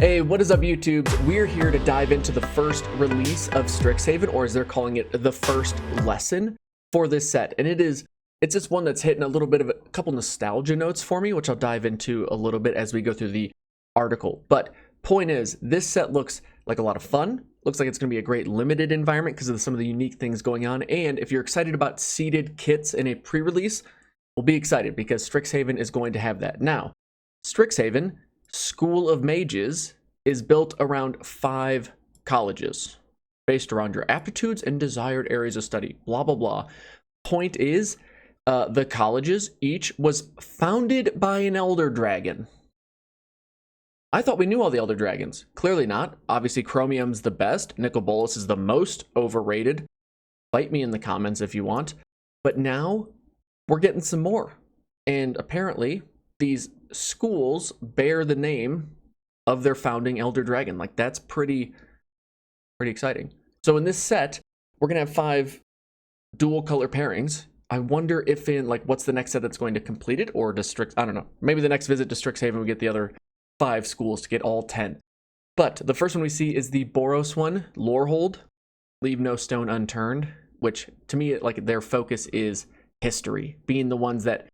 Hey, what is up, YouTube? We're here to dive into the first release of Strixhaven, or as they're calling it, the first lesson for this set. And it's just one that's hitting a little bit of a couple nostalgia notes for me, which I'll dive into a little bit as we go through the article. But point is, this set looks like a lot of fun. Looks like it's going to be a great limited environment because of some of the unique things going on. And if you're excited about seeded kits in a pre-release, we'll be excited because Strixhaven is going to have that. Now, Strixhaven School of Mages is built around 5 colleges based around your aptitudes and desired areas of study, blah, blah, blah. Point is, the colleges each was founded by an elder dragon. I thought we knew all the elder dragons. Clearly not. Obviously, Chromium's the best. Nicol Bolas is the most overrated. Fight me in the comments if you want. But now, we're getting some more. And apparently, these schools bear the name of their founding elder dragon. Like, that's pretty exciting. So in this set, we're gonna have 5 dual color pairings. I wonder if in, like, what's the next set that's going to complete it, or I don't know. Maybe the next visit to Strixhaven we get the other 5 schools to get all 10. But the first one we see is the Boros one, Lorehold, Leave No Stone Unturned, which to me, like, their focus is history, being the ones that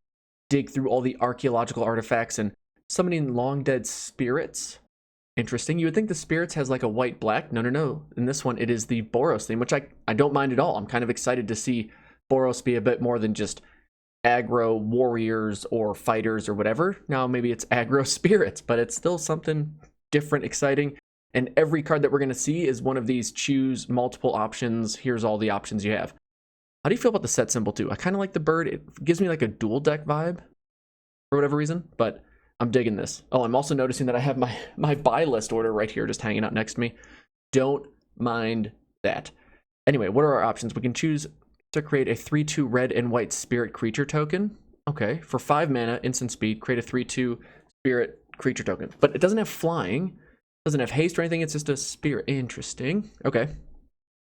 dig through all the archaeological artifacts and summoning long dead spirits. Interesting. You would think the spirits has like a white-black. No. In this one, it is the Boros theme, which I don't mind at all. I'm kind of excited to see Boros be a bit more than just aggro warriors or fighters or whatever. Now maybe it's aggro spirits, but it's still something different, exciting. And every card that we're going to see is one of these choose multiple options. Here's all the options you have. How do you feel about the set symbol too? I kind of like the bird. It gives me like a dual deck vibe for whatever reason, but I'm digging this. Oh, I'm also noticing that I have my buy list order right here just hanging out next to me. Don't mind that. Anyway, what are our options? We can choose to create a 3/2 red and white spirit creature token. Okay, for 5 mana, instant speed, create a 3/2 spirit creature token. But it doesn't have flying, doesn't have haste or anything, it's just a spirit. Interesting. Okay.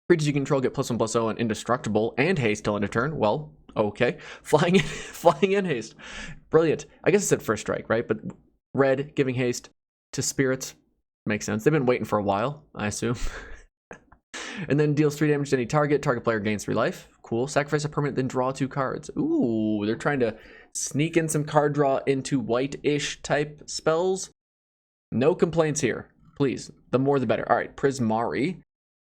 Creatures you control get +1/+0 and indestructible and haste till end of turn. Well, okay. Flying in haste. Brilliant. I guess it's at first strike, right? But red giving haste to spirits makes sense. They've been waiting for a while, I assume. And then deals 3 damage to any target. Target player gains 3 life. Cool. Sacrifice a permanent, then draw 2 cards. Ooh, they're trying to sneak in some card draw into white-ish type spells. No complaints here. Please, the more the better. All right, Prismari.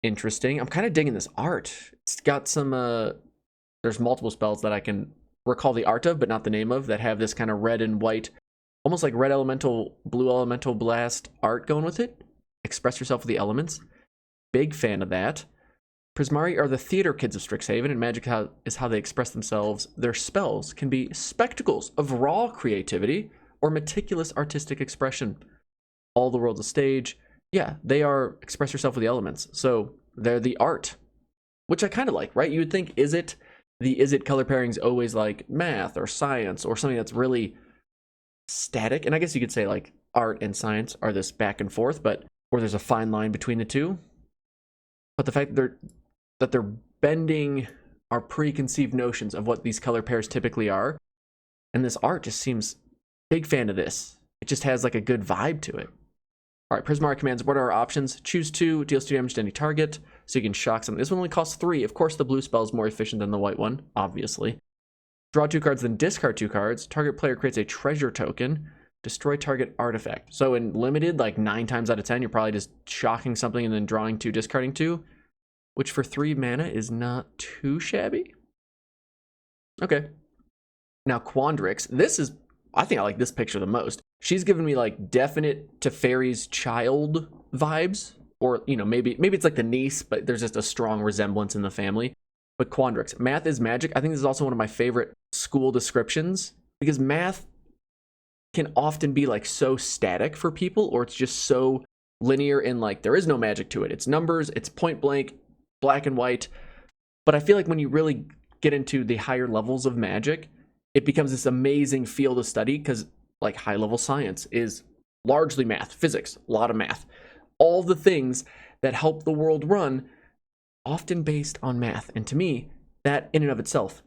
Interesting. I'm kind of digging this art. It's got some, there's multiple spells that I can recall the art of, but not the name of, that have this kind of red and white, almost like red elemental, blue elemental blast art going with it. Express yourself with the elements. Big fan of that. Prismari are the theater kids of Strixhaven, and magic is how they express themselves. Their spells can be spectacles of raw creativity or meticulous artistic expression. All the world's a stage. Yeah, they are express yourself with the elements. So they're the art, which I kind of like, right? You would think, is it color pairings always like math or science or something that's really static? And I guess you could say like art and science are this back and forth, but or there's a fine line between the two. But the fact that they're bending our preconceived notions of what these color pairs typically are, and this art just seems, big fan of this. It just has like a good vibe to it. All right, Prismari commands, what are our options? Choose 2, deals 2 damage to any target, so you can shock something. This one only costs 3. Of course, the blue spell is more efficient than the white one, obviously. Draw 2 cards, then discard 2 cards. Target player creates a treasure token. Destroy target artifact. So in limited, like 9 times out of 10, you're probably just shocking something and then drawing 2, discarding 2, which for 3 mana is not too shabby. Okay. Now, Quandrix. This is, I think I like this picture the most. She's given me like definite Teferi's child vibes, or, you know, maybe it's like the niece, but there's just a strong resemblance in the family. But Quandrix, math is magic. I think this is also one of my favorite school descriptions, because math can often be like so static for people, or it's just so linear and like there is no magic to it. It's numbers, it's point blank, black and white. But I feel like when you really get into the higher levels of magic, it becomes this amazing field of study, because like high level science is largely math, physics, a lot of math. All the things that help the world run, often based on math. And to me, that in and of itself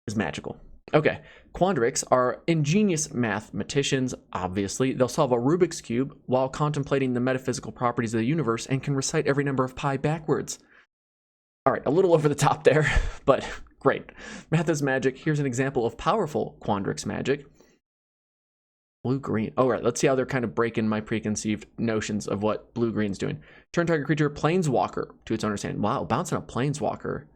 is magical. Okay, Quandrix are ingenious mathematicians, obviously. They'll solve a Rubik's Cube while contemplating the metaphysical properties of the universe and can recite every number of pi backwards. All right, a little over the top there, but great. Math is magic. Here's an example of powerful Quandrix magic. Blue-green. All right, let's see how they're kind of breaking my preconceived notions of what blue-green's doing. Turn target creature Planeswalker to its owner's hand. Wow, bouncing a Planeswalker.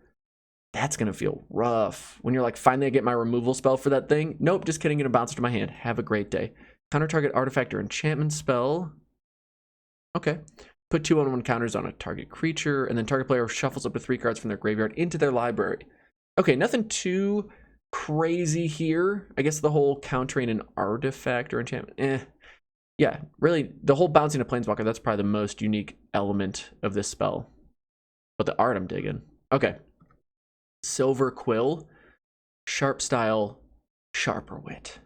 That's going to feel rough. When you're like, finally I get my removal spell for that thing. Nope, just kidding, gonna bounce it to my hand. Have a great day. Counter target artifact or enchantment spell. Okay. Put 2/1 counters on a target creature, and then target player shuffles up to 3 cards from their graveyard into their library. Okay, nothing too crazy here. I guess the whole countering an artifact or enchantment, yeah, really, the whole bouncing a Planeswalker, that's probably the most unique element of this spell. But the art I'm digging. Okay. Silver Quill, sharp style, sharper wit.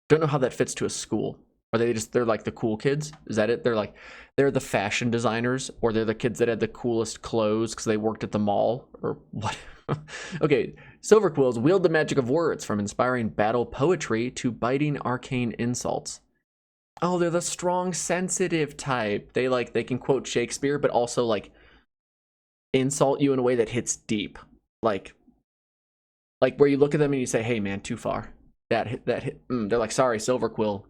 Don't know how that fits to a school. Are they're like the cool kids? Is that it? They're the fashion designers, or they're the kids that had the coolest clothes because they worked at the mall, or what? Okay, Silver Quills wield the magic of words, from inspiring battle poetry to biting arcane insults. Oh, they're the strong, sensitive type. They can quote Shakespeare, but also like insult you in a way that hits deep. Like where you look at them and you say, "Hey, man, too far." That hit. They're like, "Sorry, Silver Quill.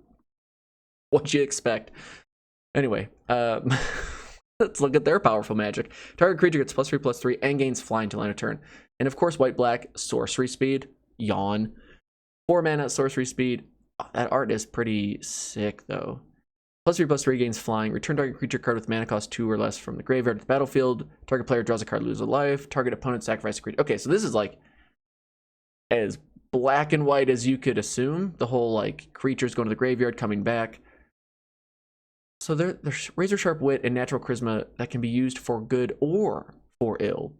What'd you expect?" Anyway, let's look at their powerful magic. Target creature gets +3/+3 and gains flying till end of turn. And of course, white/black sorcery speed. Yawn. 4 mana sorcery speed. Oh, that art is pretty sick though. +3/+3 gains flying. Return target creature card with mana cost 2 or less from the graveyard to the battlefield. Target player draws a card, loses a life. Target opponent sacrifices a creature. Okay, so this is like as black and white as you could assume. The whole like creatures going to the graveyard, coming back. So there's razor sharp wit and natural charisma that can be used for good or for ill.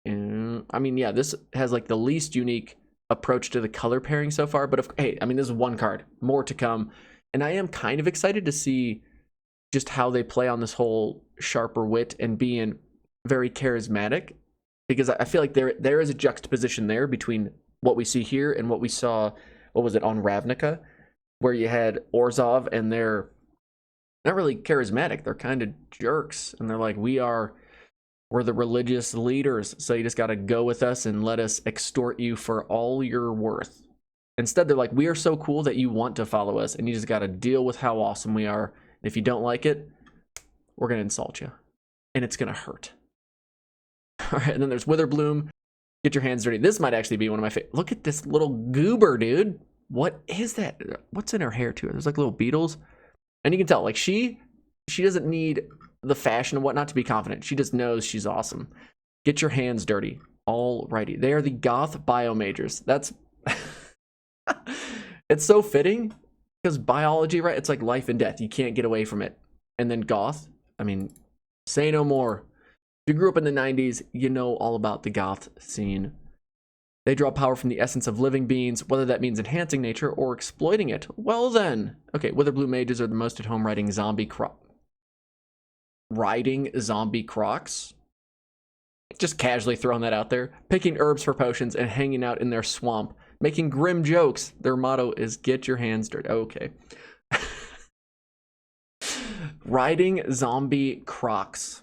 And I mean, yeah, this has like the least unique approach to the color pairing so far. But hey, I mean, this is one card, more to come. And I am kind of excited to see just how they play on this whole sharper wit and being very charismatic, because I feel like there is a juxtaposition there between what we see here and what we saw, what was it, on Ravnica, where you had Orzhov and they're not really charismatic. They're kind of jerks. And they're like, we're the religious leaders, so you just got to go with us and let us extort you for all you're worth. Instead, they're like, we are so cool that you want to follow us, and you just got to deal with how awesome we are. If you don't like it, we're going to insult you, and it's going to hurt. All right, and then there's Witherbloom. Get your hands dirty. This might actually be one of my favorite. Look at this little goober, dude. What is that? What's in her hair, too? There's like little beetles. And you can tell, like, she doesn't need the fashion and whatnot to be confident. She just knows she's awesome. Get your hands dirty. Alrighty. They are the Goth Biomagers. That's... It's so fitting, because biology, right? It's like life and death. You can't get away from it. And then goth, I mean, say no more. If you grew up in the 90s, you know all about the goth scene. They draw power from the essence of living beings, whether that means enhancing nature or exploiting it. Well then. Okay, Witherbloom mages are the most at home riding zombie crocs. Just casually throwing that out there. Picking herbs for potions and hanging out in their swamp. Making grim jokes. Their motto is get your hands dirty. Okay. Riding zombie crocs.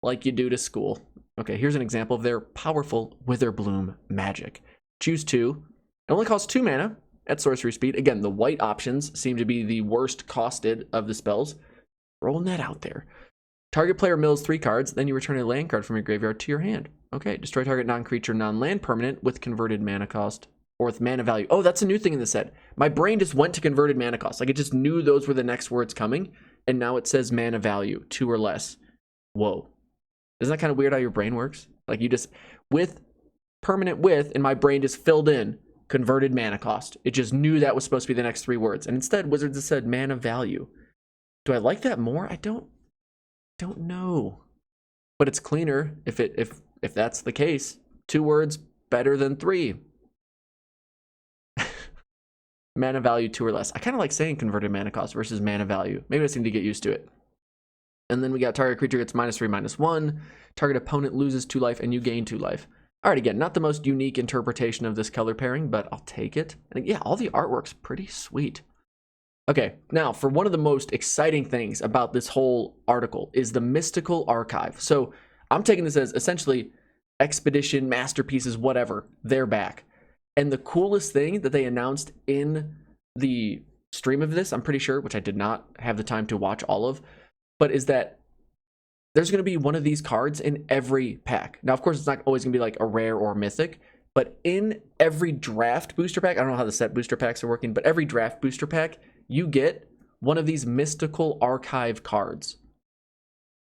Like you do to school. Okay, here's an example of their powerful Witherbloom magic. Choose 2. It only costs 2 mana at sorcery speed. Again, the white options seem to be the worst costed of the spells. Rolling that out there. Target player mills 3 cards, then you return a land card from your graveyard to your hand. Okay, destroy target non-creature, non-land permanent with converted mana cost or with mana value. Oh, that's a new thing in the set. My brain just went to converted mana cost. Like, it just knew those were the next words coming, and now it says mana value, 2 or less. Whoa. Isn't that kind of weird how your brain works? Like, you just, with permanent with, and my brain just filled in converted mana cost. It just knew that was supposed to be the next 3 words. And instead, Wizards has said mana value. Do I like that more? I don't know. But it's cleaner if that's the case. 2 words better than 3. Mana value 2 or less. I kind of like saying converted mana cost versus mana value. Maybe I just need to get used to it. And then we got target creature gets -3/-1. Target opponent loses 2 life and you gain 2 life. All right, again, not the most unique interpretation of this color pairing, but I'll take it. And yeah, all the artwork's pretty sweet. Okay, now for one of the most exciting things about this whole article is the mystical archive. So I'm taking this as essentially expedition, masterpieces, whatever, they're back. And the coolest thing that they announced in the stream of this, I'm pretty sure, which I did not have the time to watch all of, but is that there's going to be one of these cards in every pack. Now, of course, it's not always going to be like a rare or mythic, but in every draft booster pack, I don't know how the set booster packs are working, but every draft booster pack, you get one of these mystical archive cards.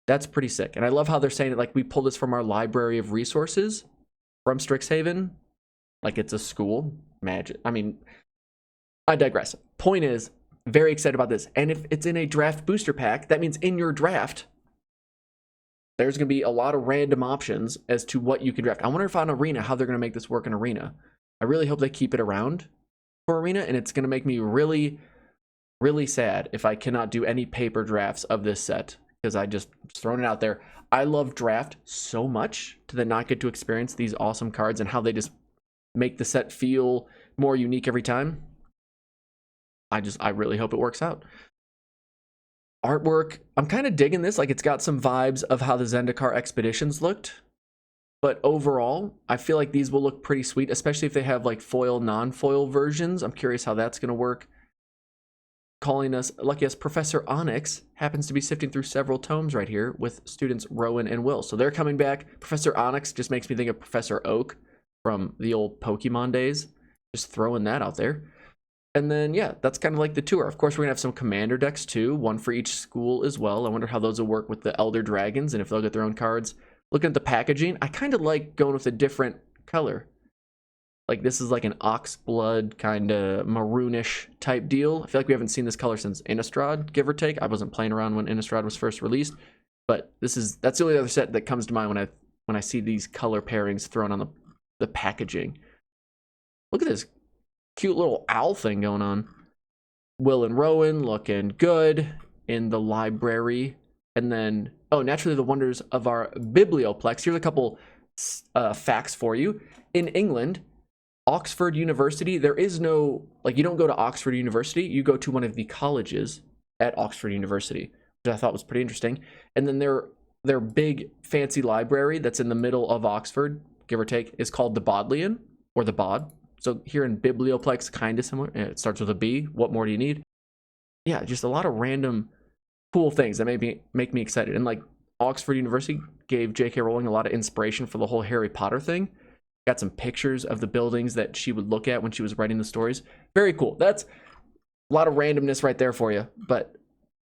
That's pretty sick. And I love how they're saying it like we pulled this from our library of resources from Strixhaven. Like it's a school. Magic. I mean, I digress. Point is, very excited about this. And if it's in a draft booster pack, that means in your draft, there's going to be a lot of random options as to what you can draft. I wonder if on Arena, how they're going to make this work in Arena. I really hope they keep it around for Arena, and it's going to make me really, really sad if I cannot do any paper drafts of this set, because I just thrown it out there. I love draft so much to then not get to experience these awesome cards and how they just make the set feel more unique every time. I really hope it works out. Artwork, I'm kind of digging this. Like it's got some vibes of how the Zendikar expeditions looked, but overall I feel like these will look pretty sweet, especially if they have like foil, non-foil versions. I'm curious how that's going to work. Calling us lucky us, Professor Onyx happens to be sifting through several tomes right here with students Rowan and Will, so they're coming back. Professor Onyx just makes me think of Professor Oak from the old Pokemon days. Just throwing that out there. And then, yeah, that's kind of like the tour. Of course, we're going to have some commander decks, too. One for each school as well. I wonder how those will work with the Elder Dragons and if they'll get their own cards. Looking at the packaging, I kind of like going with a different color. Like, this is like an oxblood kind of maroonish type deal. I feel like we haven't seen this color since Innistrad, give or take. I wasn't playing around when Innistrad was first released. But that's the only other set that comes to mind when I see these color pairings thrown on the packaging. Look at this cute little owl thing going on. Will and Rowan looking good in the library. And then, oh, naturally the wonders of our biblioplex. Here's a couple facts for you. In England, Oxford University, there is no, like you don't go to Oxford University, you go to one of the colleges at Oxford University, which I thought was pretty interesting. And then their big fancy library that's in the middle of Oxford, give or take, is called the Bodleian, or the Bod. So here in Biblioplex, kind of similar. It starts with a B. What more do you need? Yeah, just a lot of random cool things that make me excited. And like Oxford University gave J.K. Rowling a lot of inspiration for the whole Harry Potter thing. Got some pictures of the buildings that she would look at when she was writing the stories. Very cool. That's a lot of randomness right there for you. But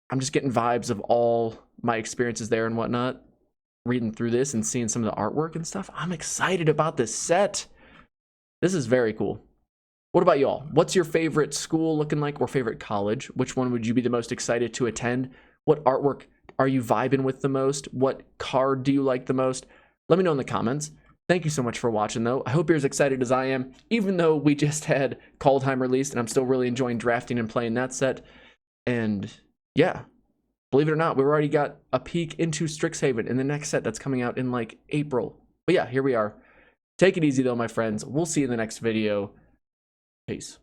I'm just getting vibes of all my experiences there and whatnot. Reading through this and seeing some of the artwork and stuff. I'm excited about this set. This is very cool. What about y'all? What's your favorite school looking like, or favorite college? Which one would you be the most excited to attend? What artwork are you vibing with the most? What card do you like the most? Let me know in the comments. Thank you so much for watching, though. I hope you're as excited as I am, even though we just had Kaldheim released, and I'm still really enjoying drafting and playing that set. And yeah, believe it or not, we've already got a peek into Strixhaven in the next set that's coming out in like April. But yeah, here we are. Take it easy, though, my friends. We'll see you in the next video. Peace.